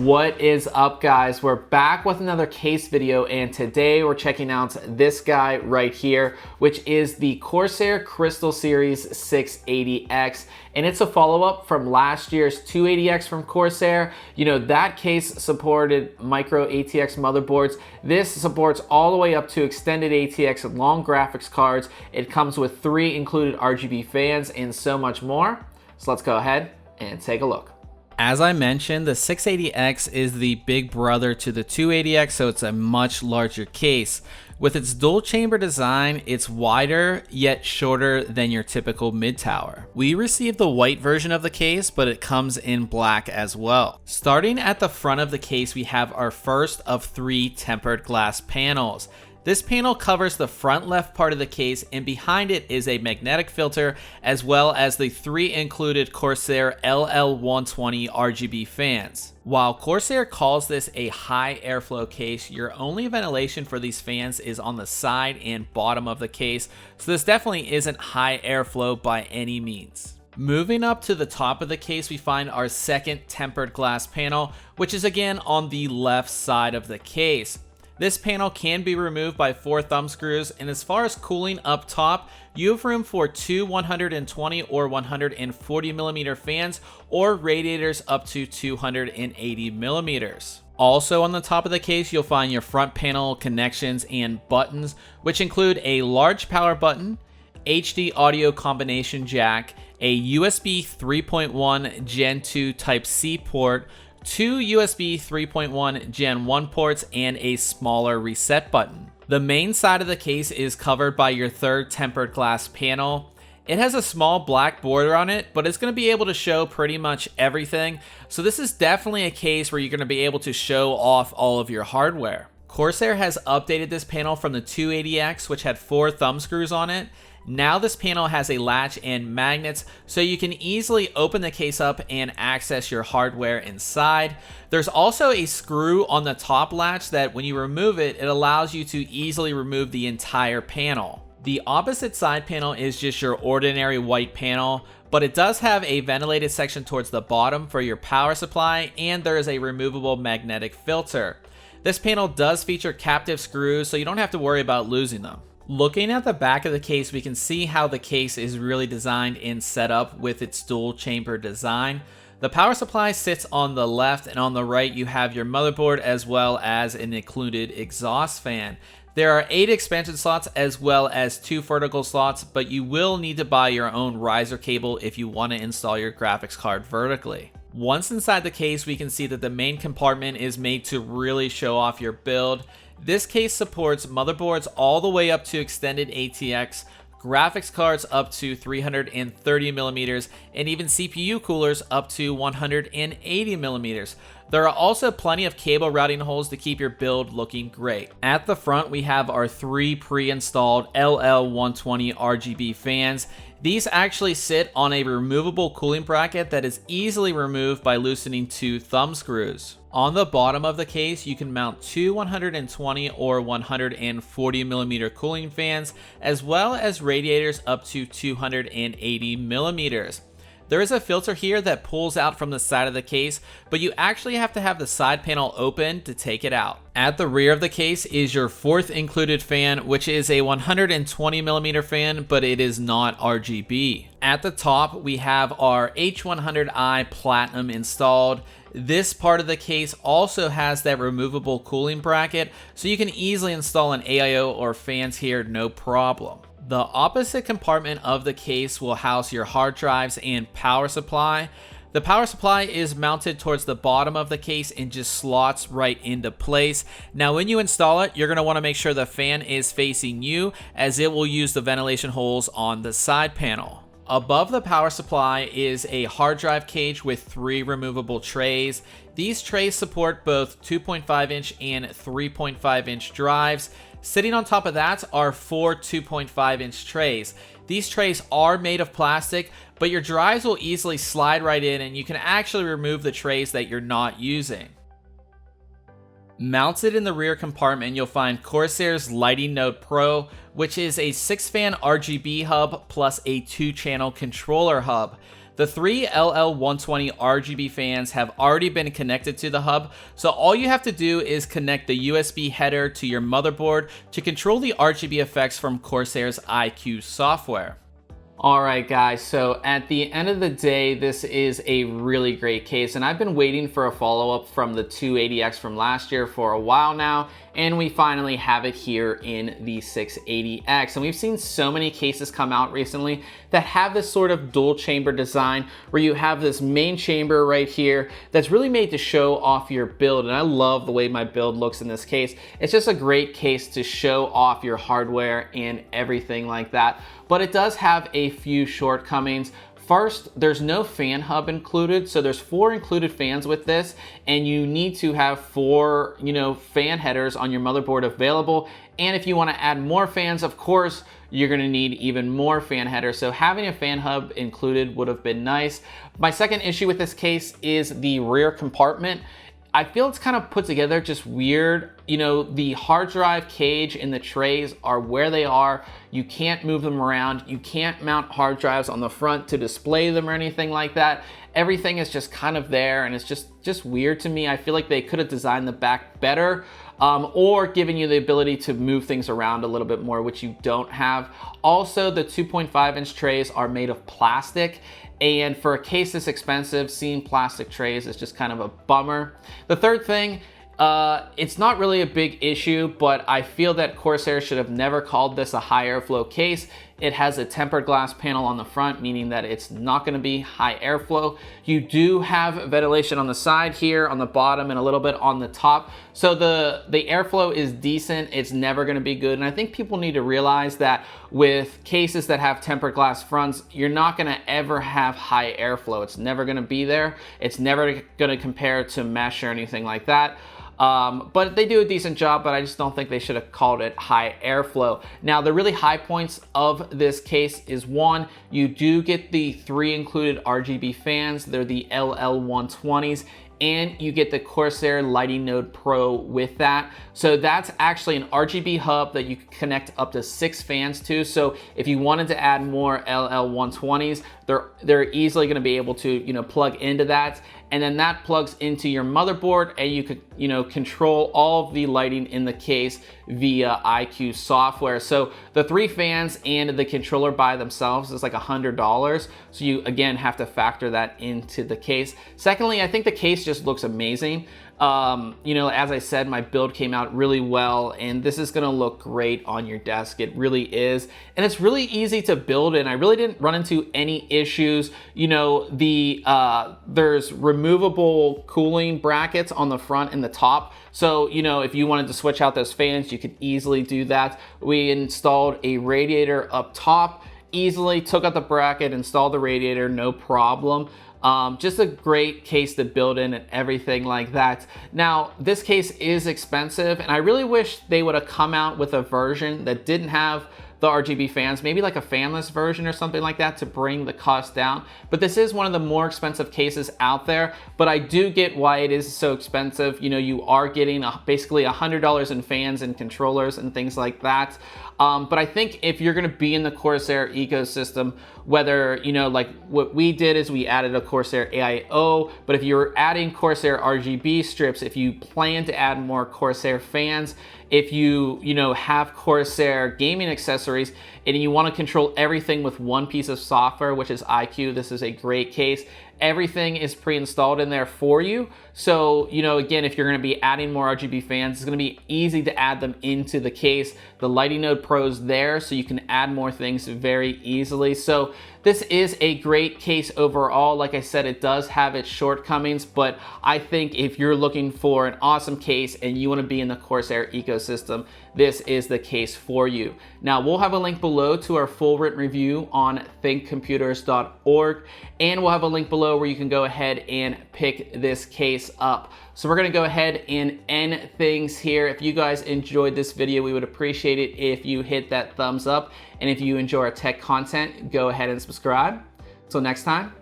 What is up, guys? We're back with another case video, and today we're checking out this guy right here, which is the Corsair Crystal Series 680X, and it's a follow-up from last year's 280X from Corsair. You know, that case supported micro ATX motherboards. This supports all the way up to extended ATX and long graphics cards. It comes with 3 included RGB fans and so much more. So let's go ahead and take a look. As I mentioned, the 680X is the big brother to the 280X, so it's a much larger case. With its dual chamber design, it's wider yet shorter than your typical mid-tower. We received the white version of the case, but it comes in black as well. Starting at the front of the case, we have our first of 3 tempered glass panels. This panel covers the front left part of the case, and behind it is a magnetic filter as well as the 3 included Corsair LL120 RGB fans. While Corsair calls this a high airflow case, your only ventilation for these fans is on the side and bottom of the case, so this definitely isn't high airflow by any means. Moving up to the top of the case, we find our second tempered glass panel, which is again on the left side of the case. This panel can be removed by 4 thumb screws, and as far as cooling up top, you have room for 2 120 or 140 millimeter fans or radiators up to 280 millimeters. Also on the top of the case, you'll find your front panel connections and buttons, which include a large power button, HD audio combination jack, a USB 3.1 Gen 2 Type-C port, 2 USB 3.1 Gen 1 ports, and a smaller reset button. The main side of the case is covered by your third tempered glass panel. It has a small black border on it, but it's going to be able to show pretty much everything. So this is definitely a case where you're going to be able to show off all of your hardware. Corsair has updated this panel from the 280X, which had 4 thumb screws on it. Now this panel has a latch and magnets, so you can easily open the case up and access your hardware inside. There's also a screw on the top latch that when you remove it, it allows you to easily remove the entire panel. The opposite side panel is just your ordinary white panel, but it does have a ventilated section towards the bottom for your power supply, and there is a removable magnetic filter. This panel does feature captive screws, so you don't have to worry about losing them. Looking at the back of the case, we can see how the case is really designed and set up with its dual chamber design. The power supply sits on the left, and on the right you have your motherboard as well as an included exhaust fan. There are 8 expansion slots as well as 2 vertical slots, but you will need to buy your own riser cable if you want to install your graphics card vertically. Once inside the case, we can see that the main compartment is made to really show off your build. This case supports motherboards all the way up to extended ATX, graphics cards up to 330 millimeters, and even CPU coolers up to 180 millimeters. There are also plenty of cable routing holes to keep your build looking great. At the front, we have our 3 pre-installed LL120 RGB fans. These actually sit on a removable cooling bracket that is easily removed by loosening 2 thumb screws. On the bottom of the case, you can mount 2 120 or 140 millimeter cooling fans, as well as radiators up to 280 millimeters. There is a filter here that pulls out from the side of the case, but you actually have to have the side panel open to take it out. At the rear of the case is your 4th included fan, which is a 120 millimeter fan, but it is not RGB. At the top, we have our H100i Platinum installed. This part of the case also has that removable cooling bracket, so you can easily install an AIO or fans here, no problem. The opposite compartment of the case will house your hard drives and power supply. The power supply is mounted towards the bottom of the case and just slots right into place. Now when you install it, you're going to want to make sure the fan is facing you, as it will use the ventilation holes on the side panel. Above the power supply is a hard drive cage with 3 removable trays. These trays support both 2.5 inch and 3.5 inch drives. Sitting on top of that are 4 2.5 inch trays. These trays are made of plastic, but your drives will easily slide right in, and you can actually remove the trays that you're not using. Mounted in the rear compartment, you'll find Corsair's Lighting Node Pro, which is a 6-fan RGB hub plus a 2-channel controller hub. The 3 LL120 RGB fans have already been connected to the hub, so all you have to do is connect the USB header to your motherboard to control the RGB effects from Corsair's iCUE software. All right, guys, so at the end of the day, this is a really great case, and I've been waiting for a follow-up from the 280X from last year for a while now, and we finally have it here in the 680X. And we've seen so many cases come out recently that have this sort of dual chamber design where you have this main chamber right here that's really made to show off your build, and I love the way my build looks in this case. It's just a great case to show off your hardware and everything like that, but it does have a few shortcomings. First, there's no fan hub included, so there's 4 included fans with this, and you need to have 4, fan headers on your motherboard available. And if you want to add more fans, of course, you're going to need even more fan headers. So having a fan hub included would have been nice. My second issue with this case is the rear compartment. I feel it's kind of put together just weird. The hard drive cage and the trays are where they are. You can't move them around. You can't mount hard drives on the front to display them or anything like that. Everything is just kind of there, and it's just weird to me. I feel like they could have designed the back better, or given you the ability to move things around a little bit more, which you don't have. Also, the 2.5-inch trays are made of plastic, and for a case this expensive, seeing plastic trays is just kind of a bummer. The third thing, it's not really a big issue, but I feel that Corsair should have never called this a high airflow case. It has a tempered glass panel on the front, meaning that it's not going to be high airflow. You do have ventilation on the side here, on the bottom, and a little bit on the top. So the airflow is decent. It's never going to be good. And I think people need to realize that with cases that have tempered glass fronts, you're not going to ever have high airflow. It's never going to be there. It's never going to compare to mesh or anything like that. But they do a decent job, but I just don't think they should have called it high airflow. Now, the really high points of this case is, one, you do get the 3 included RGB fans. They're the LL120s. And you get the Corsair Lighting Node Pro with that. So that's actually an RGB hub that you can connect up to 6 fans to. So if you wanted to add more LL120s, they're easily going to be able to, plug into that. And then that plugs into your motherboard, and you could, control all of the lighting in the case via iCUE software. So the 3 fans and the controller by themselves is like $100. So you, again, have to factor that into the case. Secondly, I think the case just looks amazing. As I said, my build came out really well, and this is gonna look great on your desk. It really is. And it's really easy to build in. I really didn't run into any issues. There's removable cooling brackets on the front and the top. So, if you wanted to switch out those fans, you could easily do that. We installed a radiator up top, easily took out the bracket, installed the radiator, no problem. Just a great case to build in and everything like that. Now, this case is expensive, and I really wish they would have come out with a version that didn't have the RGB fans, maybe like a fanless version or something like that to bring the cost down. But this is one of the more expensive cases out there, but I do get why it is so expensive. You are getting basically $100 in fans and controllers and things like that. But I think if you're gonna be in the Corsair ecosystem, whether, like what we did is we added a Corsair AIO, but if you're adding Corsair RGB strips, if you plan to add more Corsair fans, if you, have Corsair gaming accessories and you wanna control everything with one piece of software, which is iCUE, this is a great case. Everything is pre-installed in there for you. So, again, if you're gonna be adding more RGB fans, it's gonna be easy to add them into the case. The Lighting Node Pro's there, so you can add more things very easily. So this is a great case overall. Like I said, it does have its shortcomings, but I think if you're looking for an awesome case and you wanna be in the Corsair ecosystem, this is the case for you. Now, we'll have a link below to our full written review on ThinkComputers.org, and we'll have a link below where you can go ahead and pick this case up. So we're gonna go ahead and end things here. If you guys enjoyed this video, we would appreciate it if you hit that thumbs up. And if you enjoy our tech content, go ahead and subscribe. Until next time,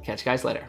catch you guys later.